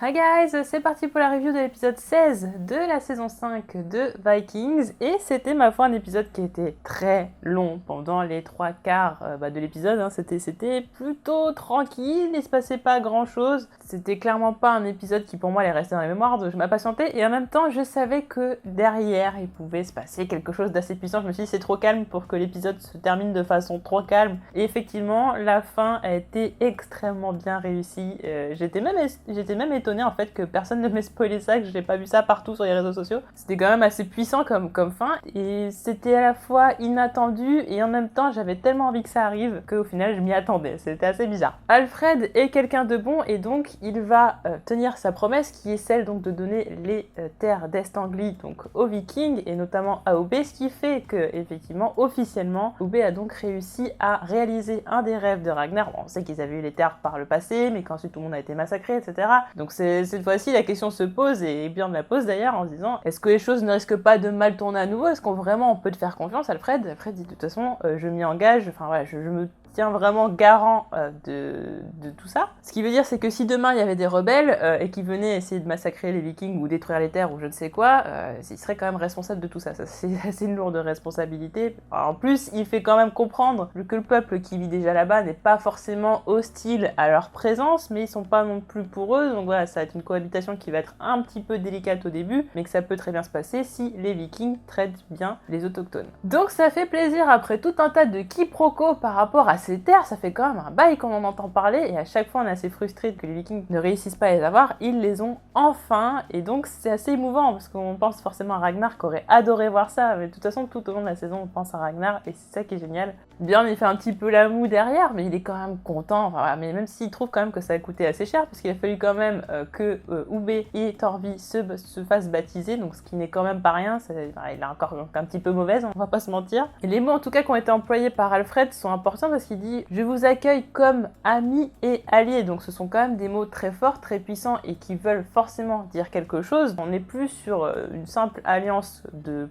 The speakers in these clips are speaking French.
Hi guys, c'est parti pour la review de l'épisode 16 de la saison 5 de Vikings et c'était ma foi un épisode qui était très long pendant les 3 quarts de l'épisode, c'était plutôt tranquille, il se passait pas grand chose, c'était clairement pas un épisode qui pour moi allait rester dans les mémoires, donc je m'impatientais et en même temps je savais que derrière il pouvait se passer quelque chose d'assez puissant, je me suis dit c'est trop calme pour que l'épisode se termine de façon trop calme et effectivement la fin a été extrêmement bien réussie, j'étais même étonnée en fait que personne ne m'ait spoilé ça, que je n'ai pas vu ça partout sur les réseaux sociaux. C'était quand même assez puissant comme fin et c'était à la fois inattendu et en même temps j'avais tellement envie que ça arrive qu'au final je m'y attendais, c'était assez bizarre. Alfred est quelqu'un de bon et donc il va tenir sa promesse qui est celle donc de donner les terres d'Est Anglie donc aux Vikings et notamment à Ubbe, ce qui fait que effectivement officiellement Ubbe a donc réussi à réaliser un des rêves de Ragnar. Bon, on sait qu'ils avaient eu les terres par le passé mais qu'ensuite tout le monde a été massacré, etc. Donc cette fois-ci la question se pose et Björn la pose d'ailleurs en se disant est-ce que les choses ne risquent pas de mal tourner à nouveau, est-ce qu'on vraiment on peut te faire confiance Alfred dit de toute façon je m'y engage, enfin voilà je me tiens vraiment garant de tout ça. Ce qui veut dire c'est que si demain il y avait des rebelles et qui venaient essayer de massacrer les Vikings ou détruire les terres ou je ne sais quoi, il serait quand même responsable de tout ça. Ça c'est assez une lourde responsabilité. Alors, en plus il fait quand même comprendre que le peuple qui vit déjà là-bas n'est pas forcément hostile à leur présence, mais ils sont pas non plus pour eux, donc voilà ça va être une cohabitation qui va être un petit peu délicate au début, mais que ça peut très bien se passer si les Vikings traitent bien les autochtones. Donc ça fait plaisir après tout un tas de quiproquos par rapport à ces terres, ça fait quand même un bail qu'on en entend parler et à chaque fois on est assez frustré que les Vikings ne réussissent pas à les avoir, ils les ont enfin et donc c'est assez émouvant parce qu'on pense forcément à Ragnar qui aurait adoré voir ça, mais de toute façon tout au long de la saison on pense à Ragnar et c'est ça qui est génial. Björn il fait un petit peu la moue derrière mais il est quand même content, enfin, voilà, mais même s'il trouve quand même que ça a coûté assez cher parce qu'il a fallu quand même que Ubbe et Torvi se fassent baptiser, donc ce qui n'est quand même pas rien, il est encore un petit peu mauvaise, on va pas se mentir. Et les mots en tout cas qui ont été employés par Alfred sont importants parce qu'il dit « Je vous accueille comme amis et alliés », donc ce sont quand même des mots très forts, très puissants et qui veulent forcément dire quelque chose. On n'est plus sur une simple alliance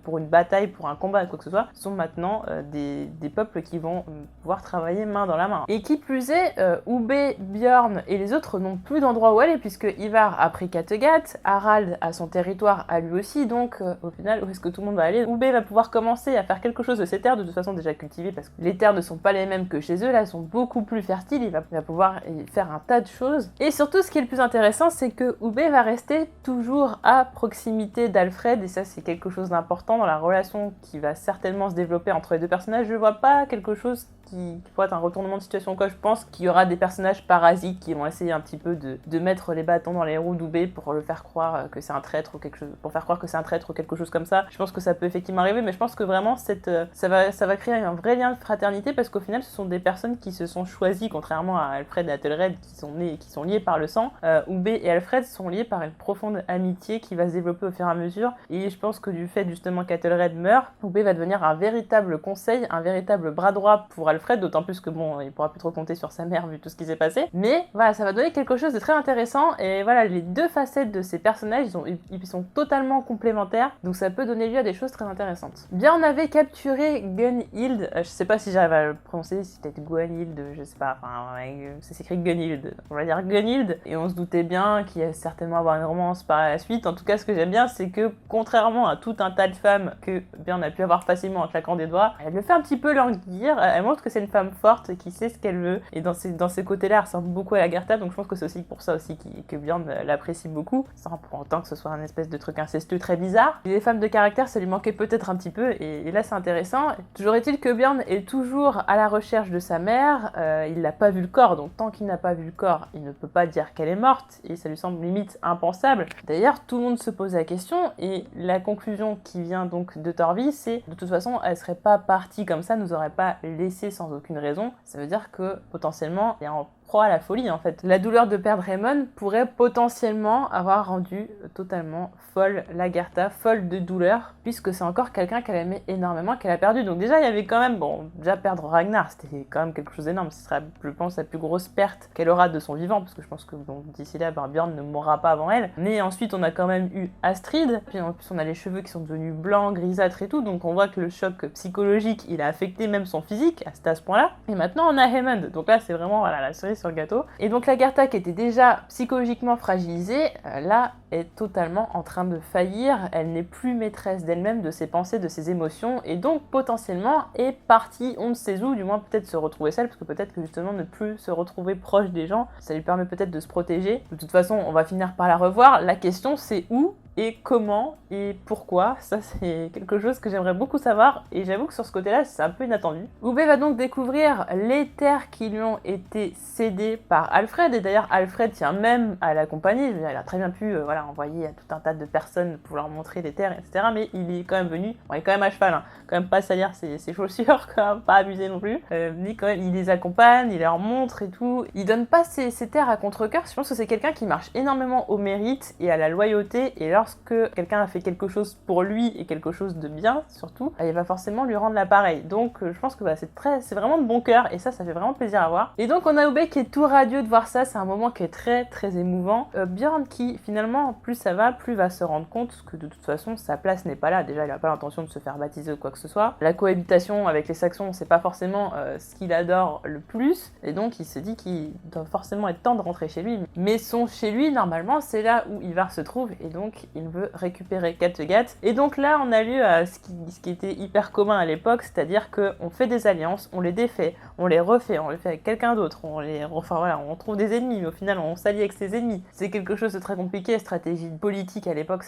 pour une bataille, pour un combat, quoi que ce soit, ce sont maintenant des peuples qui vont pouvoir travailler main dans la main. Et qui plus est, Ubbe, Björn et les autres n'ont plus d'endroit où aller puisque Ivar a pris Kattegat, Harald a son territoire à lui aussi, donc au final où est-ce que tout le monde va aller? Ubbe va pouvoir commencer à faire quelque chose de ces terres, de toute façon déjà cultivées parce que les terres ne sont pas les mêmes que chez eux, là elles sont beaucoup plus fertiles, il va pouvoir faire un tas de choses. Et surtout ce qui est le plus intéressant c'est que Ubbe va rester toujours à proximité d'Alfred et ça c'est quelque chose d'important dans la relation qui va certainement se développer entre les deux personnages. Je vois pas quelque chose qui pourrait être un retournement de situation quoi, je pense qu'il y aura des personnages parasites qui vont essayer un petit peu de mettre les bâtons dans les roues d'Ubbe pour le faire croire que c'est un traître ou quelque chose, pour faire croire que c'est un traître ou quelque chose comme ça. Je pense que ça peut effectivement arriver, mais je pense que vraiment ça va créer un vrai lien de fraternité parce qu'au final ce sont des personnes qui se sont choisies, contrairement à Alfred et Athelred qui sont liés par le sang. Ubbe et Alfred sont liés par une profonde amitié qui va se développer au fur et à mesure et je pense que du fait justement qu'Athelred meurt, Ubbe va devenir un véritable conseil, un véritable bras droit pour Alfred, d'autant plus que bon, il pourra plus trop compter sur sa mère vu tout ce qui s'est passé. Mais voilà, ça va donner quelque chose de très intéressant et voilà, les deux facettes de ces personnages, ils sont totalement complémentaires, donc ça peut donner lieu à des choses très intéressantes. Bien, on avait capturé Gunhild, je sais pas si j'arrive à le prononcer, si c'était Gunhild, je sais pas, enfin, ça s'écrit Gunhild, on va dire Gunhild, et on se doutait bien qu'il y allait certainement avoir une romance par la suite. En tout cas, ce que j'aime bien, c'est que contrairement à tout un tas de femmes que bien on a pu avoir facilement en claquant des doigts, elle le fait un petit peu languir, elle montre que c'est une femme forte qui sait ce qu'elle veut et dans ces côtés-là elle ressemble beaucoup à Lagertha, donc je pense que c'est aussi pour ça aussi que Björn l'apprécie beaucoup, sans pour autant que ce soit un espèce de truc incestueux très bizarre. Les femmes de caractère ça lui manquait peut-être un petit peu et là c'est intéressant. Toujours est-il que Björn est toujours à la recherche de sa mère, il n'a pas vu le corps, donc tant qu'il n'a pas vu le corps il ne peut pas dire qu'elle est morte et ça lui semble limite impensable. D'ailleurs tout le monde se pose la question et la conclusion qui vient donc de Torvi c'est de toute façon elle serait pas partie comme ça, nous aurait pas laissé sans aucune raison, ça veut dire que potentiellement il y a en proie à la folie en fait. La douleur de perdre Raymond pourrait potentiellement avoir rendu totalement folle Lagertha, folle de douleur, puisque c'est encore quelqu'un qu'elle aimait énormément, qu'elle a perdu. Donc déjà il y avait quand même, bon, déjà perdre Ragnar, c'était quand même quelque chose d'énorme, ce sera je pense la plus grosse perte qu'elle aura de son vivant, parce que je pense que bon, d'ici là Björn ne mourra pas avant elle. Mais ensuite on a quand même eu Astrid, puis en plus on a les cheveux qui sont devenus blancs, grisâtres et tout, donc on voit que le choc psychologique il a affecté même son physique à ce point-là. Et maintenant on a Raymond, donc là c'est vraiment voilà, la cerise cerise sur le gâteau. Et donc Lagertha, qui était déjà psychologiquement fragilisée, là est totalement en train de faillir. Elle n'est plus maîtresse d'elle-même, de ses pensées, de ses émotions, et donc potentiellement est partie on ne sait où, du moins peut-être se retrouver seule, parce que peut-être que justement ne plus se retrouver proche des gens, ça lui permet peut-être de se protéger. De toute façon, on va finir par la revoir. La question c'est où et comment et pourquoi. Ça c'est quelque chose que j'aimerais beaucoup savoir, et j'avoue que sur ce côté-là c'est un peu inattendu. Ube va donc découvrir les terres qui lui ont été cédées par Alfred, et d'ailleurs Alfred tient même à la compagnie. Je veux dire, il a très bien pu envoyer à tout un tas de personnes pour leur montrer les terres, etc. Mais il est quand même venu, il est quand même à cheval, quand même pas salir ses chaussures, quand même pas abuser non plus. Mais quand même, il les accompagne, il leur montre et tout. Il donne pas ses terres à contre-cœur. Je pense que c'est quelqu'un qui marche énormément au mérite et à la loyauté, et lorsque quelqu'un a fait quelque chose pour lui et quelque chose de bien surtout, il va forcément lui rendre l'appareil. Donc je pense que c'est vraiment de bon cœur, et ça fait vraiment plaisir à voir. Et donc on a Ube qui est tout radieux de voir ça. C'est un moment qui est très très émouvant. Björn qui finalement, plus ça va, plus va se rendre compte que de toute façon sa place n'est pas là. Déjà il n'a pas l'intention de se faire baptiser ou quoi que ce soit. La cohabitation avec les Saxons, c'est pas forcément ce qu'il adore le plus, et donc il se dit qu'il doit forcément être temps de rentrer chez lui. Mais son chez lui normalement c'est là où Ivar se trouve, et donc il veut récupérer Kattegat. Et donc là on a lieu à ce qui était hyper commun à l'époque, c'est-à-dire qu'on fait des alliances, on les défait, on les refait, on les fait avec quelqu'un d'autre, on trouve des ennemis, mais au final on s'allie avec ses ennemis. C'est quelque chose de très compliqué. Stratégie politique à l'époque,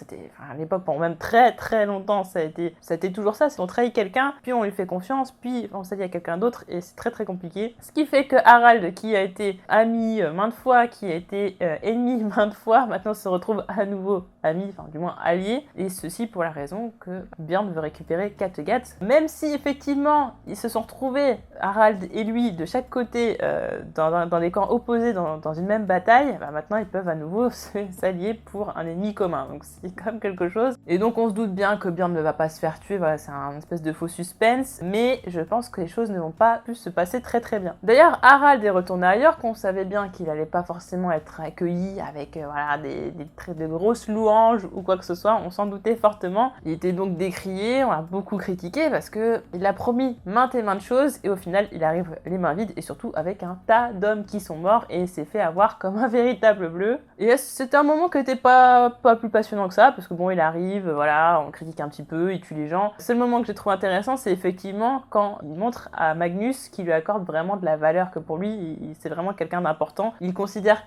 à l'époque pendant même très très longtemps, ça a été toujours ça. C'est on trahit quelqu'un, puis on lui fait confiance, puis on s'allie à quelqu'un d'autre, et c'est très très compliqué. Ce qui fait que Harald, qui a été ami maintes fois, qui a été ennemi maintes fois, maintenant se retrouve à nouveau ami, enfin du moins allié, et ceci pour la raison que Björn veut récupérer Kattegat. Même si effectivement ils se sont retrouvés, Harald et lui, de chaque côté dans des camps opposés dans une même bataille, maintenant ils peuvent à nouveau s'allier pour un ennemi commun. Donc c'est quand même quelque chose. Et donc on se doute bien que Björn ne va pas se faire tuer, c'est un espèce de faux suspense, mais je pense que les choses ne vont pas plus se passer très très bien. D'ailleurs Harald est retourné ailleurs, qu'on savait bien qu'il allait pas forcément être accueilli avec de grosses louanges ou quoi que ce soit, on s'en doutait fortement. Il était donc décrié, on l'a beaucoup critiqué parce que il a promis maintes et maintes choses, et au final il arrive les mains vides, et surtout avec un tas d'hommes qui sont morts, et il s'est fait avoir comme un véritable bleu. Et c'était un moment qui était pas plus passionnant que ça, parce que bon, il arrive, on critique un petit peu, il tue les gens. Le seul moment que j'ai trouvé intéressant, c'est effectivement quand il montre à Magnus qu'il lui accorde vraiment de la valeur, que pour lui c'est vraiment quelqu'un d'important. Il considère,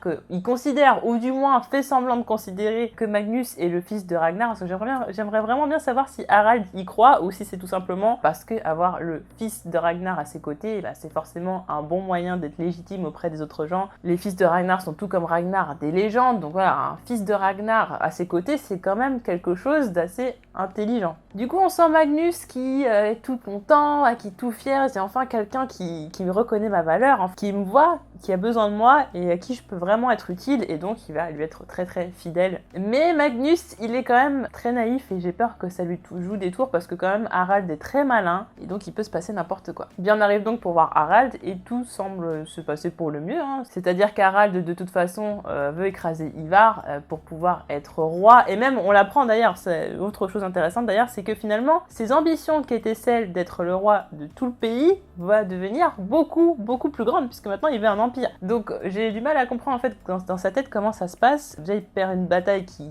ou du moins fait semblant de considérer, que Magnus est le fils de Ragnar. Parce que j'aimerais vraiment bien savoir si Harald y croit, ou si c'est tout simplement parce que avoir le fils de Ragnar à ses côtés, c'est forcément un bon moyen d'être légitime auprès des autres gens. Les fils de Ragnar sont tout comme Ragnar des légendes, donc voilà, un fils de Ragnar à ses côtés, c'est quand même quelque chose d'assez intelligent. Du coup, on sent Magnus qui est tout content, qui est tout fier, c'est enfin quelqu'un qui me reconnaît ma valeur, qui me voit, qui a besoin de moi, et à qui je peux vraiment être utile, et donc il va lui être très très fidèle. Mais Magnus, il est quand même très naïf, et j'ai peur que ça lui joue des tours, parce que quand même Harald est très malin, et donc il peut se passer n'importe quoi. Bien, on arrive donc pour voir Harald, et tout semble se passer pour le mieux, c'est-à-dire qu'Harald de toute façon veut écraser Ivar pour pouvoir être roi, et même on l'apprend d'ailleurs, c'est autre chose intéressante d'ailleurs, c'est que finalement ses ambitions qui étaient celles d'être le roi de tout le pays va devenir beaucoup plus grande, puisque maintenant il veut un empire. Donc j'ai du mal à comprendre en fait dans sa tête comment ça se passe. Déjà il perd une bataille qui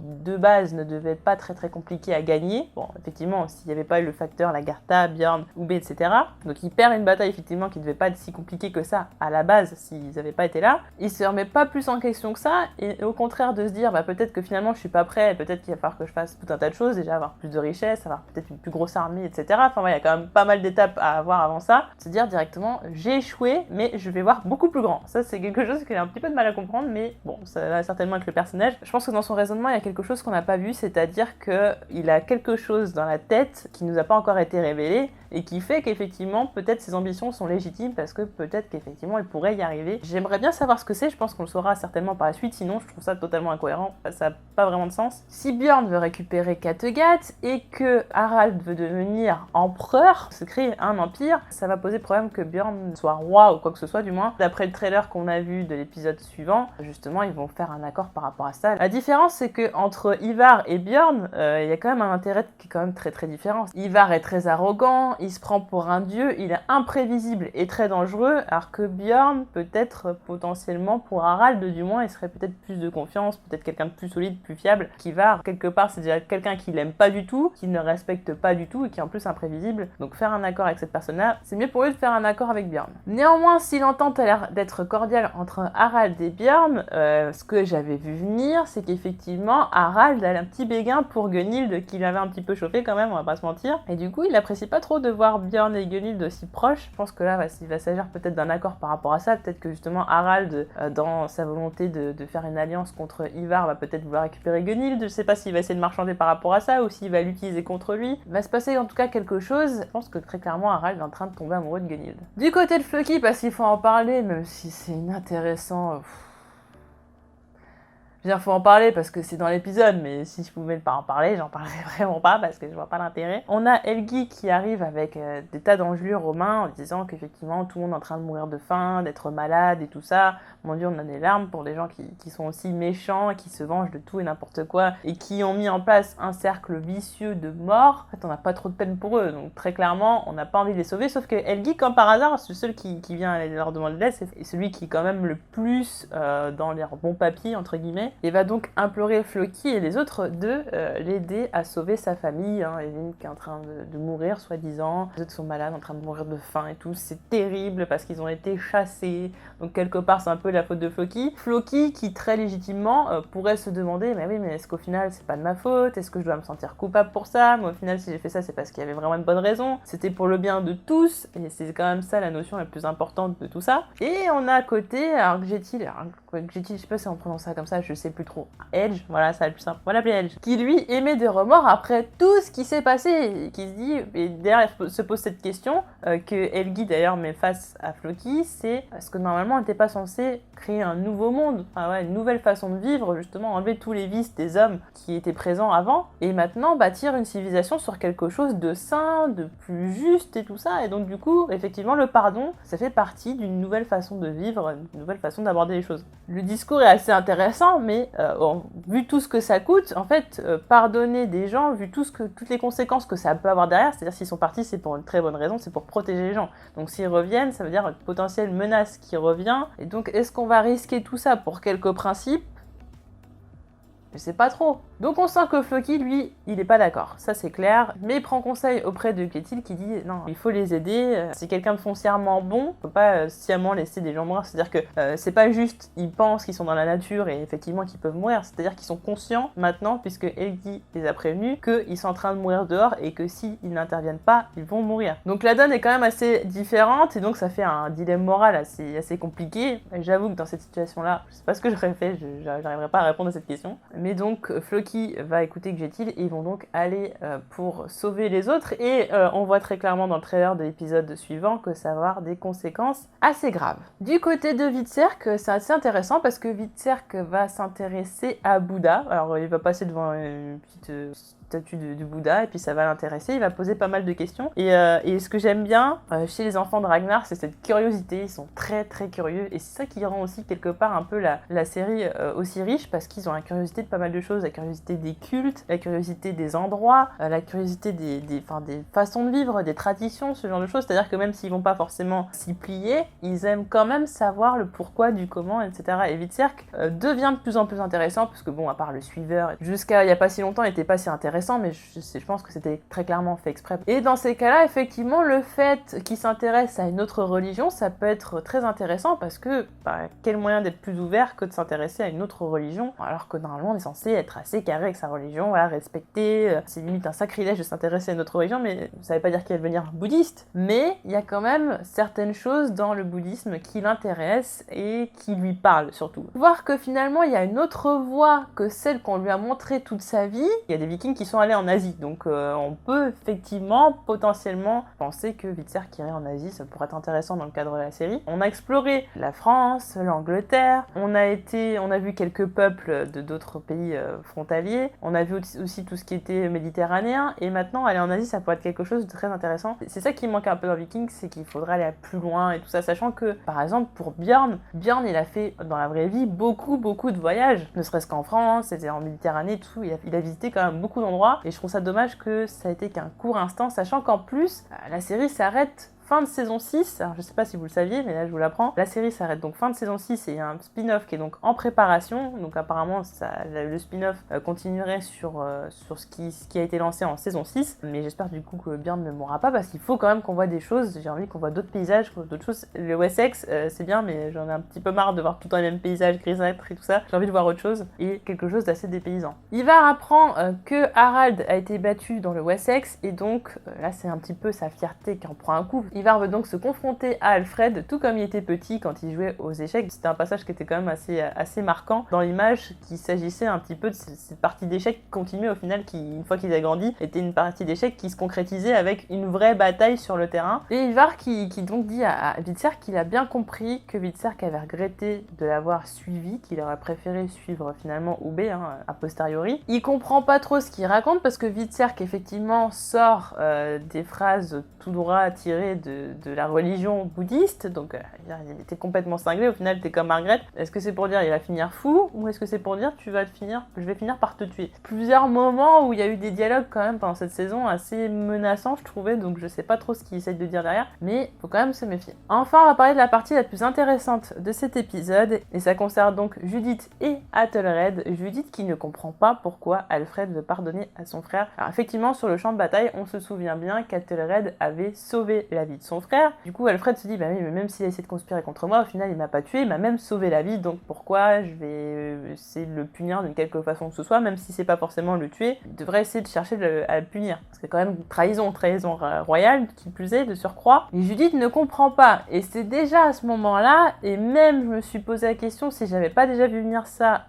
de base ne devait pas très très compliqué à gagner. Bon, effectivement, s'il n'y avait pas eu le facteur Lagertha, Björn, Ube, etc. Donc il perd une bataille effectivement qui ne devait pas être si compliquée que ça à la base s'ils n'avaient pas été là. Il se remet pas plus en question que ça, et au contraire de se dire peut-être que finalement je suis pas prêt, peut-être qu'il va falloir que je fasse tout un tas de choses, déjà avoir plus de richesse, avoir peut-être une plus grosse armée, etc. Enfin il y a quand même pas mal d'étapes à avoir avant ça. Se dire directement j'ai échoué, mais je vais voir beaucoup plus grand. Ça c'est quelque chose qu'il a un petit peu de mal à comprendre, mais bon, ça va certainement avec le personnage. Je pense que dans son raisonnement il y a quelque chose qu'on n'a pas vu, c'est-à-dire qu'il a quelque chose dans la tête qui nous a pas encore été révélé, et qui fait qu'effectivement peut-être ses ambitions sont légitimes, parce que peut-être qu'effectivement il pourrait y arriver. J'aimerais bien savoir ce que c'est, je pense qu'on le saura certainement par la suite, sinon je trouve ça totalement incohérent, ça n'a pas vraiment de sens. Si Björn veut récupérer Kattegat et que Harald veut devenir empereur, se créer un empire, ça va poser problème que Björn soit roi ou quoi que ce soit, du moins. D'après le trailer qu'on a vu de l'épisode suivant, justement ils vont faire un accord par rapport à ça. La différence c'est que entre Ivar et Björn, il y a quand même un intérêt qui est quand même très très différent. Ivar est très arrogant, il se prend pour un dieu, il est imprévisible et très dangereux, alors que Björn, peut-être potentiellement pour Harald du moins, il serait peut-être plus de confiance, peut-être quelqu'un de plus solide, plus fiable, qui va, quelque part, c'est déjà quelqu'un qu'il aime pas du tout, qu'il ne respecte pas du tout et qui est en plus imprévisible. Donc faire un accord avec cette personne-là, c'est mieux pour lui de faire un accord avec Björn. Néanmoins, si l'entente a l'air d'être cordiale entre Harald et Björn, ce que j'avais vu venir, c'est qu'effectivement, Harald a un petit béguin pour Gunnhild, qui l'avait un petit peu chauffé quand même, on va pas se mentir. Et du coup, il apprécie pas trop de voir Björn et Gunnhild aussi proches. Je pense que là, il va s'agir peut-être d'un accord par rapport à ça. Peut-être que justement, Harald, dans sa volonté de faire une alliance contre Ivar, va peut-être vouloir récupérer Gunnhild. Je sais pas s'il va essayer de marchander par rapport à ça ou s'il va l'utiliser contre lui. Il va se passer en tout cas quelque chose. Je pense que très clairement, Harald est en train de tomber amoureux de Gunnhild. Du côté de Floki, parce qu'il faut en parler, même si c'est inintéressant. Je veux dire, faut en parler parce que c'est dans l'épisode, mais si je pouvais pas en parler, j'en parlerais vraiment pas parce que je vois pas l'intérêt. On a Helgi qui arrive avec des tas d'engelures aux mains en disant qu'effectivement tout le monde est en train de mourir de faim, d'être malade et tout ça. Mon Dieu, on a des larmes pour des gens qui sont aussi méchants, qui se vengent de tout et n'importe quoi et qui ont mis en place un cercle vicieux de mort. En fait, on n'a pas trop de peine pour eux, donc très clairement, on n'a pas envie de les sauver. Sauf que Helgi, comme par hasard, c'est le seul qui vient leur demander de l'aide, c'est celui qui est quand même le plus dans les bons papiers, entre guillemets. Et va donc implorer Floki et les autres de l'aider à sauver sa famille. Elvin qui est en train de mourir, soi-disant. Les autres sont malades, en train de mourir de faim et tout. C'est terrible parce qu'ils ont été chassés. Donc quelque part, c'est un peu la faute de Floki. Floki qui, très légitimement, pourrait se demander, mais oui, mais est-ce qu'au final, c'est pas de ma faute? Est-ce que je dois me sentir coupable pour ça? Moi, au final, si j'ai fait ça, c'est parce qu'il y avait vraiment une bonne raison. C'était pour le bien de tous. Et c'est quand même ça la notion la plus importante de tout ça. Et on a à côté, Argjetil, je sais pas si on prononce ça comme ça, je sais plus trop. Edge, voilà, ça va être plus simple. On va l'appeler Edge. Qui lui émet des remords après tout ce qui s'est passé. Et qui se dit, et derrière se pose cette question, que Helgi d'ailleurs met face à Floki, c'est est-ce que normalement on n'était pas censé créer un nouveau monde, une nouvelle façon de vivre, justement enlever tous les vices des hommes qui étaient présents avant, et maintenant bâtir une civilisation sur quelque chose de sain, de plus juste et tout ça. Et donc du coup, effectivement, le pardon, ça fait partie d'une nouvelle façon de vivre, une nouvelle façon d'aborder les choses. Le discours est assez intéressant, mais vu tout ce que ça coûte, en fait, pardonner des gens, vu toutes les conséquences que ça peut avoir derrière, c'est-à-dire s'ils sont partis, c'est pour une très bonne raison, c'est pour protéger les gens. Donc s'ils reviennent, ça veut dire une potentielle menace qui revient. Et donc est-ce qu'on va risquer tout ça pour quelques principes? Je sais pas trop. Donc on sent que Floki, lui, il est pas d'accord, ça c'est clair, mais il prend conseil auprès de Ketil qui dit non, il faut les aider, c'est quelqu'un de foncièrement bon, on peut pas sciemment laisser des gens mourir, c'est-à-dire que c'est pas juste, ils pensent qu'ils sont dans la nature et effectivement qu'ils peuvent mourir, c'est-à-dire qu'ils sont conscients maintenant, puisque Helgi les a prévenus, qu'ils sont en train de mourir dehors et que s'ils n'interviennent pas, ils vont mourir. Donc la donne est quand même assez différente et donc ça fait un dilemme moral assez compliqué. J'avoue que dans cette situation-là, je sais pas ce que j'aurais fait, j'arriverai pas à répondre à cette question. Mais donc Floki va écouter Kjetil et ils vont donc aller pour sauver les autres et on voit très clairement dans le trailer de l'épisode suivant que ça va avoir des conséquences assez graves. Du côté de Hvitserk, c'est assez intéressant parce que Hvitserk va s'intéresser à Bouddha. Alors il va passer devant une petite statue du Bouddha et puis ça va l'intéresser, il va poser pas mal de questions et ce que j'aime bien chez les enfants de Ragnar, c'est cette curiosité, ils sont très très curieux et c'est ça qui rend aussi quelque part un peu la série aussi riche parce qu'ils ont la curiosité de pas mal de choses, la curiosité des cultes, la curiosité des endroits, la curiosité des façons de vivre, des traditions, ce genre de choses, c'est-à-dire que même s'ils vont pas forcément s'y plier, ils aiment quand même savoir le pourquoi du comment, etc. Et Hvitserk devient de plus en plus intéressant parce que bon, à part le suiveur, jusqu'à il y a pas si longtemps, il était pas si intéressant, mais je pense que c'était très clairement fait exprès. Et dans ces cas-là, effectivement, le fait qu'ils s'intéressent à une autre religion, ça peut être très intéressant parce que quel moyen d'être plus ouvert que de s'intéresser à une autre religion, alors que normalement on est censé être assez carré avec sa religion, voilà, respecter, c'est limite un sacrilège de s'intéresser à une autre religion, mais ça veut pas dire qu'il va devenir bouddhiste, mais il y a quand même certaines choses dans le bouddhisme qui l'intéressent et qui lui parlent surtout. Voir que finalement il y a une autre voie que celle qu'on lui a montrée toute sa vie, il y a des vikings qui sont allés en Asie, donc on peut effectivement potentiellement penser que Hvitserk irait en Asie, ça pourrait être intéressant dans le cadre de la série. On a exploré la France, l'Angleterre, on a vu quelques peuples de d'autres pays frontaliers. On a vu aussi tout ce qui était méditerranéen, et maintenant aller en Asie, ça pourrait être quelque chose de très intéressant. C'est ça qui manque un peu dans Vikings, c'est qu'il faudrait aller plus loin et tout ça, sachant que, par exemple, pour Björn, il a fait dans la vraie vie beaucoup de voyages, ne serait-ce qu'en France, c'était en Méditerranée, tout, il a visité quand même beaucoup d'endroits, et je trouve ça dommage que ça a été qu'un court instant, sachant qu'en plus, la série s'arrête fin de saison 6, alors je sais pas si vous le saviez, mais là je vous l'apprends, la série s'arrête donc fin de saison 6 et il y a un spin-off qui est donc en préparation, donc apparemment le spin-off continuerait sur ce qui a été lancé en saison 6, mais j'espère du coup que Björn ne mourra pas parce qu'il faut quand même qu'on voit des choses, j'ai envie qu'on voit d'autres paysages, d'autres choses. Le Wessex c'est bien, mais j'en ai un petit peu marre de voir tout le temps les mêmes paysages grisâtres et tout ça, j'ai envie de voir autre chose et quelque chose d'assez dépaysant. Ivar apprend que Harald a été battu dans le Wessex et donc là c'est un petit peu sa fierté qui en prend un coup. Ivar veut donc se confronter à Alfred, tout comme il était petit quand il jouait aux échecs. C'était un passage qui était quand même assez marquant dans l'image, qu'il s'agissait un petit peu de cette partie d'échecs qui continuait au final, qui, une fois qu'ils avaient grandi, était une partie d'échecs qui se concrétisait avec une vraie bataille sur le terrain. Et Ivar qui donc dit à Hvitserk qu'il a bien compris que Hvitserk avait regretté de l'avoir suivi, qu'il aurait préféré suivre finalement Ubbe, a posteriori. Il comprend pas trop ce qu'il raconte parce que Hvitserk effectivement sort des phrases tout droit tirées de la religion bouddhiste, donc il était complètement cinglé, au final t'es comme Margaret. Est-ce que c'est pour dire il va finir fou, ou est-ce que c'est pour dire je vais finir par te tuer? Plusieurs moments où il y a eu des dialogues quand même pendant cette saison assez menaçants je trouvais, donc je sais pas trop ce qu'il essaie de dire derrière, mais faut quand même se méfier. Enfin on va parler de la partie la plus intéressante de cet épisode, et ça concerne donc Judith et Athelred. Judith qui ne comprend pas pourquoi Alfred veut pardonner à son frère. Alors effectivement sur le champ de bataille on se souvient bien qu'Athelred avait sauvé la vie de son frère. Du coup, Alfred se dit, bah oui, mais même s'il a essayé de conspirer contre moi, au final, il m'a pas tué, il m'a même sauvé la vie, donc pourquoi je vais essayer de le punir d'une quelque façon que ce soit, même si c'est pas forcément le tuer, il devrait essayer de chercher à le punir. Parce que quand même, trahison royale, qui plus est, de surcroît. Et Judith ne comprend pas. Et c'est déjà à ce moment-là, et même je me suis posé la question si j'avais pas déjà vu venir ça,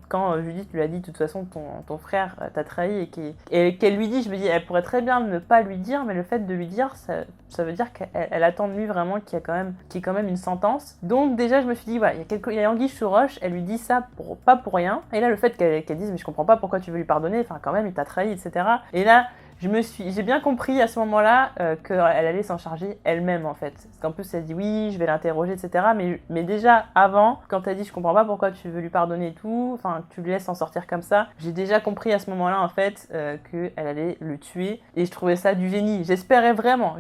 quand Judith lui a dit, de toute façon, ton frère t'a trahi, et qu'elle lui dit, je me dis, elle pourrait très bien ne pas lui dire, mais le fait de lui dire, ça veut dire qu'elle attend de lui vraiment qu'il y ait quand même une sentence. Donc déjà je me suis dit voilà, il y a anguille sous roche, elle lui dit ça pas pour rien. Et là le fait qu'elle dise mais je comprends pas pourquoi tu veux lui pardonner, enfin quand même il t'a trahi, etc. Et là j'ai bien compris à ce moment-là qu'elle allait s'en charger elle-même en fait. Parce qu'en plus elle dit oui, je vais l'interroger, etc. Mais déjà avant, quand elle dit je comprends pas pourquoi tu veux lui pardonner et tout, enfin tu lui laisses s'en sortir comme ça, j'ai déjà compris à ce moment-là en fait qu'elle allait le tuer. Et je trouvais ça du génie. J'espérais vraiment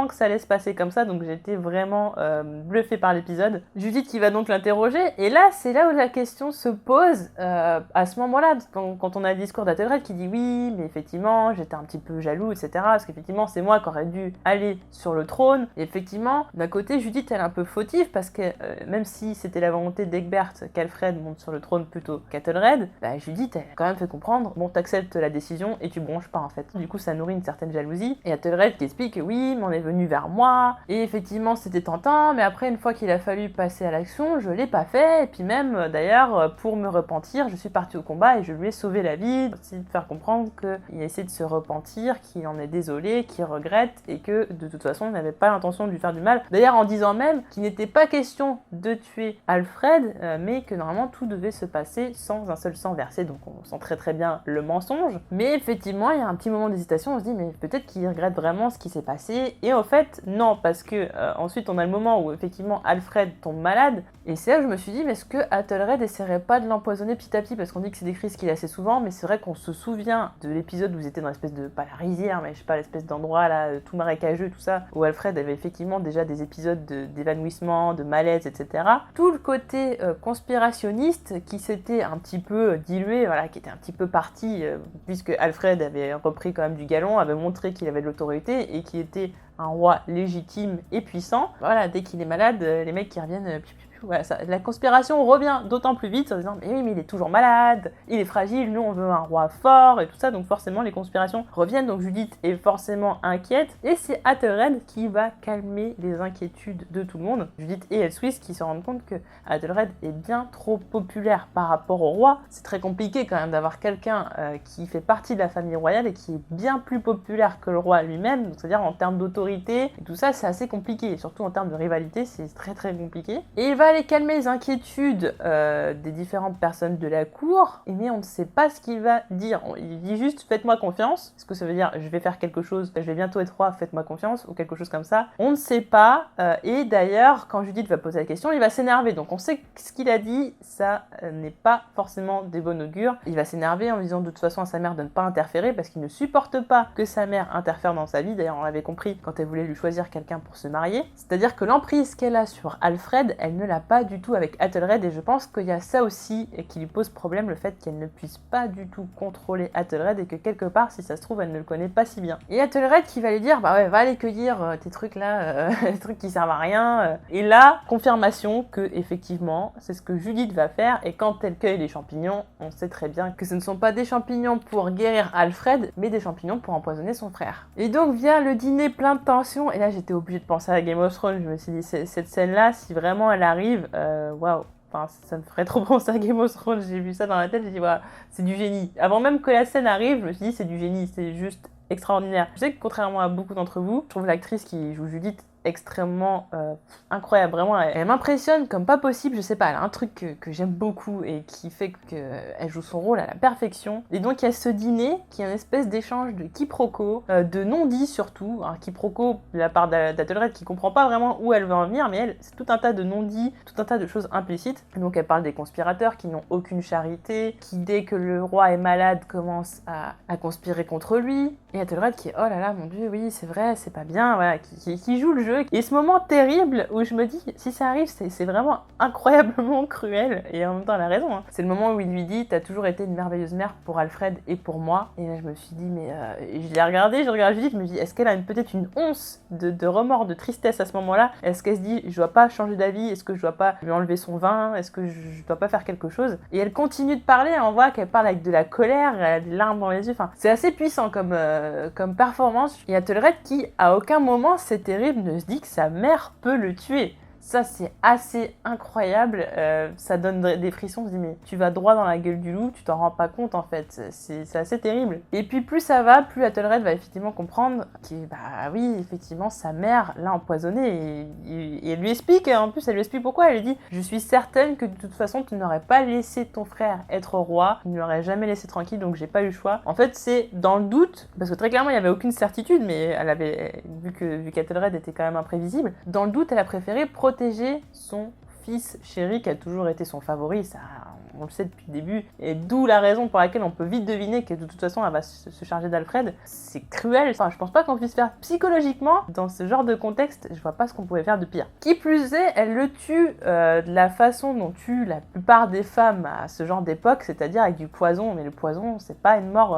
que ça allait se passer comme ça, donc j'étais vraiment bluffée par l'épisode. Judith qui va donc l'interroger, et là c'est là où la question se pose à ce moment-là, quand on a le discours d'Athelred qui dit oui, mais effectivement j'étais un petit peu jaloux, etc. Parce qu'effectivement c'est moi qui aurais dû aller sur le trône. Et effectivement d'un côté Judith elle est un peu fautive parce que même si c'était la volonté d'Egbert qu'Alfred monte sur le trône plutôt qu'Athelred, bah, Judith elle a quand même fait comprendre bon t'acceptes la décision et tu bronches pas en fait. Du coup ça nourrit une certaine jalousie, et Athelred qui explique que oui mais on est venu vers moi et effectivement c'était tentant, mais après une fois qu'il a fallu passer à l'action je l'ai pas fait, et puis même d'ailleurs pour me repentir je suis partie au combat et je lui ai sauvé la vie, c'est de faire comprendre qu'il a essayé de se repentir, qu'il en est désolé, qu'il regrette et que de toute façon il n'avait pas l'intention de lui faire du mal, d'ailleurs en disant même qu'il n'était pas question de tuer Alfred mais que normalement tout devait se passer sans un seul sang versé, donc on sent très bien le mensonge, mais effectivement il y a un petit moment d'hésitation, on se dit mais peut-être qu'il regrette vraiment ce qui s'est passé, et en fait non, parce que ensuite on a le moment où effectivement Alfred tombe malade, et c'est là où je me suis dit mais est-ce que Athelred essaierait pas de l'empoisonner petit à petit, parce qu'on dit que c'est des crises qu'il a assez souvent, mais c'est vrai qu'on se souvient de l'épisode où ils étaient dans l'espèce de, pas la rizière, mais je sais pas, l'espèce d'endroit là, tout marécageux, tout ça, où Alfred avait effectivement déjà des épisodes d'évanouissement, de malaise, etc. Tout le côté conspirationniste qui s'était un petit peu dilué, voilà, qui était un petit peu parti, puisque Alfred avait repris quand même du galon, avait montré qu'il avait de l'autorité et qu'il était un roi légitime et puissant. Voilà, dès qu'il est malade, les mecs qui reviennent... Voilà, la conspiration revient d'autant plus vite en disant mais oui mais il est toujours malade, il est fragile, nous on veut un roi fort et tout ça, donc forcément les conspirations reviennent, donc Judith est forcément inquiète et c'est Athelred qui va calmer les inquiétudes de tout le monde. Judith et Elswith qui se rendent compte que Athelred est bien trop populaire par rapport au roi. C'est très compliqué quand même d'avoir quelqu'un qui fait partie de la famille royale et qui est bien plus populaire que le roi lui-même, donc c'est-à-dire en termes d'autorité et tout ça c'est assez compliqué, et surtout en termes de rivalité c'est très compliqué. Et il va aller calmer les inquiétudes des différentes personnes de la cour, mais on ne sait pas ce qu'il va dire. Il dit juste « faites-moi confiance ». Est-ce que ça veut dire « je vais faire quelque chose, je vais bientôt être roi, faites-moi confiance » ou quelque chose comme ça. On ne sait pas. Et d'ailleurs, quand Judith va poser la question, il va s'énerver. Donc on sait que ce qu'il a dit, ça n'est pas forcément des bon augure. Il va s'énerver en disant de toute façon à sa mère de ne pas interférer parce qu'il ne supporte pas que sa mère interfère dans sa vie. D'ailleurs, on l'avait compris quand elle voulait lui choisir quelqu'un pour se marier. C'est-à-dire que l'emprise qu'elle a sur Alfred, elle ne l'a pas du tout avec Athelred, et je pense qu'il y a ça aussi qui lui pose problème, le fait qu'elle ne puisse pas du tout contrôler Athelred et que quelque part, si ça se trouve, elle ne le connaît pas si bien. Et Athelred qui va lui dire, bah ouais, va aller cueillir tes trucs là, des trucs qui servent à rien. Et là, confirmation que effectivement, c'est ce que Judith va faire, et quand elle cueille les champignons, on sait très bien que ce ne sont pas des champignons pour guérir Alfred, mais des champignons pour empoisonner son frère. Et donc vient le dîner plein de tension, et là j'étais obligée de penser à Game of Thrones, je me suis dit, cette scène-là, si vraiment elle arrive, waouh. Enfin, ça me ferait trop penser à Game of Thrones, j'ai vu ça dans la tête, j'ai dit, voilà, c'est du génie. Avant même que la scène arrive, je me suis dit, c'est du génie, c'est juste extraordinaire. Je sais que contrairement à beaucoup d'entre vous, je trouve l'actrice qui joue Judith extrêmement incroyable, vraiment elle m'impressionne comme pas possible, je sais pas, elle a un truc que j'aime beaucoup et qui fait qu'elle joue son rôle à la perfection. Et donc il y a ce dîner qui est une espèce d'échange de quiproquos, de non-dits surtout, un quiproquo de la part d'Athelred qui comprend pas vraiment où elle veut en venir, mais elle, c'est tout un tas de non-dits, tout un tas de choses implicites. Et donc elle parle des conspirateurs qui n'ont aucune charité, qui dès que le roi est malade commencent à conspirer contre lui, et Athelred qui est oh là là mon dieu oui c'est vrai, c'est pas bien, voilà, qui joue le jeu. Et ce moment terrible où je me dis, si ça arrive, c'est vraiment incroyablement cruel. Et en même temps, elle a raison. Hein. C'est le moment où il lui dit, t'as toujours été une merveilleuse mère pour Alfred et pour moi. Et là, je me suis dit, mais je l'ai regardé, je regarde Judith, je me dis, est-ce qu'elle a peut-être une once de remords, de tristesse à ce moment-là? Est-ce qu'elle se dit, je dois pas changer d'avis? Est-ce que je dois pas lui enlever son vin? Est-ce que je dois pas faire quelque chose? Et elle continue de parler, on voit qu'elle parle avec de la colère, elle a des larmes dans les yeux. Enfin, c'est assez puissant comme performance. Et Athelred qui, à aucun moment, c'est terrible, ne se dit que sa mère peut le tuer. Ça, c'est assez incroyable. Ça donne des frissons. On se dit, mais tu vas droit dans la gueule du loup, tu t'en rends pas compte en fait. C'est assez terrible. Et puis, plus ça va, plus Athelred va effectivement comprendre que, bah oui, effectivement, sa mère l'a empoisonné. Et elle lui explique, en plus, elle lui explique pourquoi. Elle lui dit, je suis certaine que de toute façon, tu n'aurais pas laissé ton frère être roi. Tu ne l'aurais jamais laissé tranquille, donc j'ai pas eu le choix. En fait, c'est dans le doute, parce que très clairement, il n'y avait aucune certitude, mais elle avait, vu qu'Athelred était quand même imprévisible, dans le doute, elle a préféré protéger son fils chéri qui a toujours été son favori, ça on le sait depuis le début, et d'où la raison pour laquelle on peut vite deviner que de toute façon elle va se charger d'Alfred. C'est cruel, enfin je pense pas qu'on puisse faire psychologiquement, dans ce genre de contexte, je vois pas ce qu'on pouvait faire de pire. Qui plus est, elle le tue de la façon dont tuent la plupart des femmes à ce genre d'époque, c'est-à-dire avec du poison, mais le poison c'est pas une mort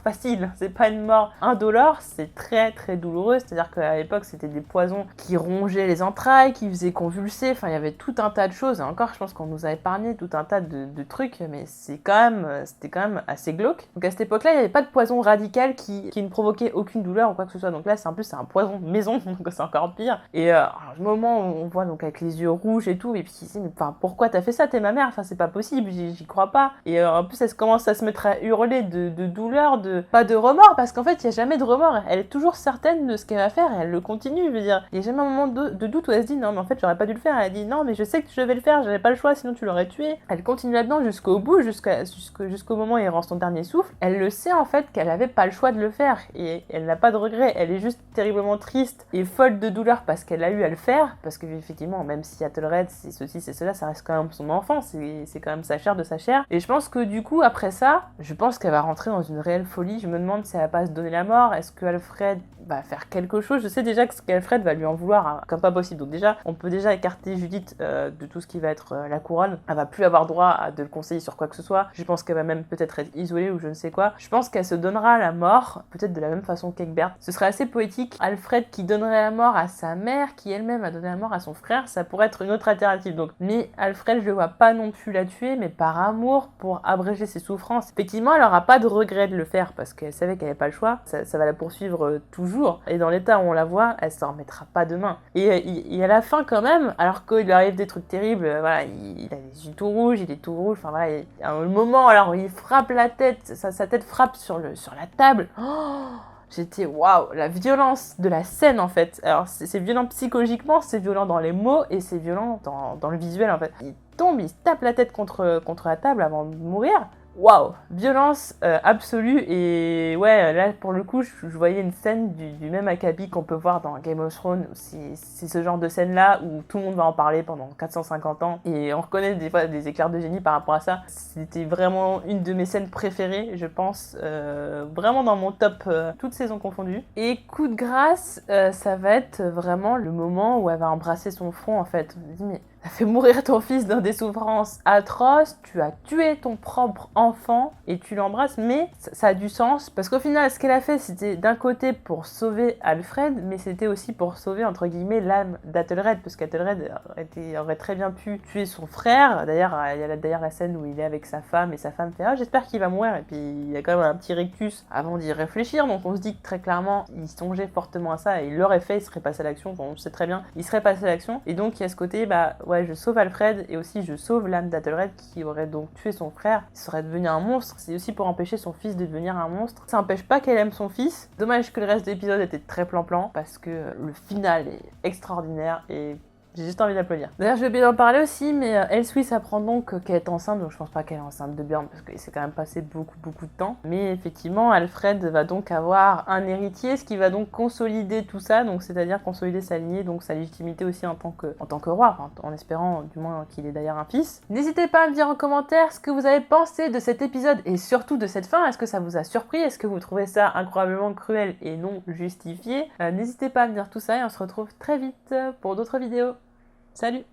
facile, c'est pas une mort indolore, c'est très très douloureux, c'est-à-dire qu'à l'époque c'était des poisons qui rongeaient les entrailles, qui faisaient convulser, enfin il y avait tout un tas de choses, et encore je pense qu'on nous a épargné tout un tas de trucs, mais c'était quand même assez glauque. Donc à cette époque-là, il n'y avait pas de poison radical qui ne provoquait aucune douleur ou quoi que ce soit. Donc là, c'est un poison maison, donc c'est encore pire. Et le moment où on voit donc avec les yeux rouges et tout, et puis il dit, mais enfin, pourquoi t'as fait ça, t'es ma mère, enfin c'est pas possible, j'y crois pas. Et en plus, elle commence à se mettre à hurler de douleur, pas de remords, parce qu'en fait, il n'y a jamais de remords. Elle est toujours certaine de ce qu'elle va faire et elle le continue, je veux dire. Il n'y a jamais un moment de doute où elle se dit, non, mais en fait, j'aurais pas dû le faire. Elle dit, non, mais je sais que je devais le faire, j'avais pas le choix, sinon tu l'aurais tué. Elle continue là-dedans jusqu'au bout, jusqu'au moment où il rend son dernier souffle. Elle le sait en fait qu'elle avait pas le choix de le faire et elle n'a pas de regret. Elle est juste terriblement triste et folle de douleur parce qu'elle a eu à le faire. Parce que effectivement, même si Athelred, c'est ceci, c'est cela, ça reste quand même son enfant, c'est quand même sa chair de sa chair. Et je pense que du coup, après ça, je pense qu'elle va rentrer dans une réelle folie. Je me demande si elle va pas se donner la mort. Est-ce que Alfred va faire quelque chose? Je sais déjà qu'Alfred va lui en vouloir comme pas possible. Donc déjà, on peut déjà écarter Judith de tout ce qui va être la couronne. Elle va plus avoir droit à de le conseiller sur quoi que ce soit. Je pense qu'elle va même peut-être être isolée ou je ne sais quoi. Je pense qu'elle se donnera la mort, peut-être de la même façon qu'Egbert. Ce serait assez poétique. Alfred qui donnerait la mort à sa mère, qui elle-même a donné la mort à son frère, ça pourrait être une autre alternative. Donc, mais Alfred, je le vois pas non plus la tuer, mais par amour, pour abréger ses souffrances. Effectivement, elle aura pas de regret de le faire parce qu'elle savait qu'elle avait pas le choix. Ça va la poursuivre toujours. Et dans l'état où on la voit, elle s'en remettra pas demain. Et à la fin, quand même, alors qu'il lui arrive des trucs terribles, voilà, il a les yeux tout rouges, il est tout rouge, enfin voilà, il y a un moment alors où il frappe la tête, sa tête frappe sur la table. Oh, J'étais waouh, la violence de la scène en fait. Alors c'est violent psychologiquement, c'est violent dans les mots et c'est violent dans le visuel en fait. Il tombe, il se tape la tête contre la table avant de mourir. Waouh, violence absolue. Et ouais, là pour le coup je voyais une scène du même acabit qu'on peut voir dans Game of Thrones. C'est ce genre de scène là où tout le monde va en parler pendant 450 ans et on reconnaît des fois des éclairs de génie par rapport à ça. C'était vraiment une de mes scènes préférées, je pense, vraiment dans mon top, toutes saisons confondues. Et coup de grâce, ça va être vraiment le moment où elle va embrasser son front en fait. Je me dis mais t'as fait mourir ton fils dans des souffrances atroces, tu as tué ton propre enfant et tu l'embrasses, mais ça a du sens parce qu'au final, ce qu'elle a fait, c'était d'un côté pour sauver Alfred, mais c'était aussi pour sauver entre guillemets l'âme d'Athelred, parce qu'Athelred aurait très bien pu tuer son frère. D'ailleurs, il y a d'ailleurs la scène où il est avec sa femme et sa femme fait ah j'espère qu'il va mourir, et puis il y a quand même un petit rictus avant d'y réfléchir, donc on se dit que très clairement il songeait fortement à ça et il l'aurait fait, il serait passé à l'action. Bon, on sait très bien, il serait passé à l'action, et donc il y a ce côté ouais, je sauve Alfred et aussi je sauve l'âme d'Athelred qui aurait donc tué son frère. Il serait devenu un monstre. C'est aussi pour empêcher son fils de devenir un monstre. Ça n'empêche pas qu'elle aime son fils. Dommage que le reste de l'épisode était très plan-plan parce que le final est extraordinaire et j'ai juste envie d'applaudir. D'ailleurs, je vais bien en parler aussi, mais Elswith apprend donc qu'elle est enceinte, donc je pense pas qu'elle est enceinte de Bjorn, parce qu'il s'est quand même passé beaucoup de temps. Mais effectivement, Alfred va donc avoir un héritier, ce qui va donc consolider tout ça, donc c'est-à-dire consolider sa lignée, donc sa légitimité aussi en tant que roi, enfin, en espérant du moins qu'il ait d'ailleurs un fils. N'hésitez pas à me dire en commentaire ce que vous avez pensé de cet épisode, et surtout de cette fin. Est-ce que ça vous a surpris? Est-ce que vous trouvez ça incroyablement cruel et non justifié? N'hésitez pas à me dire tout ça, et on se retrouve très vite pour d'autres vidéos. Salut!